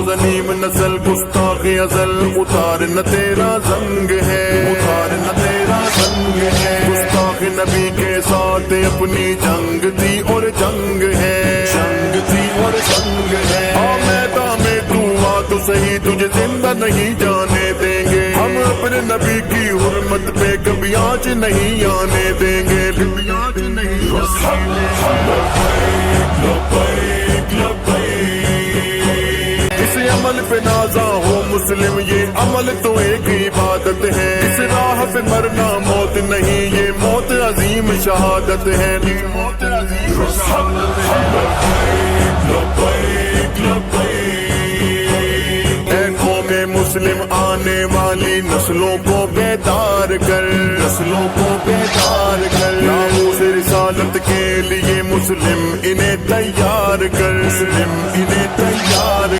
غنیم نسل گستاخ ازل، اتار نہ تیرا زنگ ہے، اتار نہ تیرا زنگ ہے، گستاخ نبی کے ساتھ اپنی جنگ تھی اور جنگ ہے، جنگ تھی اور جنگ ہے، میدان میں تو آ تو صحیح، تجھے زندہ نہیں جانے دیں گے، ہم اپنے نبی کی حرمت پہ کبھی آنچ نہیں آنے دیں گے، کبھی آنچ نہیں اس عمل پہ نازا ہو مسلم، یہ عمل تو ایک عبادت ہے، اس راہ پہ مرنا موت نہیں، یہ موت عظیم شہادت ہے، موت عظیم شہادت ہے۔ اے قوم مسلم آنے والی نسلوں کو بیدار کر، نسلوں کو بیدار کر، ناموس رسالت کے لیے مسلم انہیں تیار کر، مسلم انہیں تیار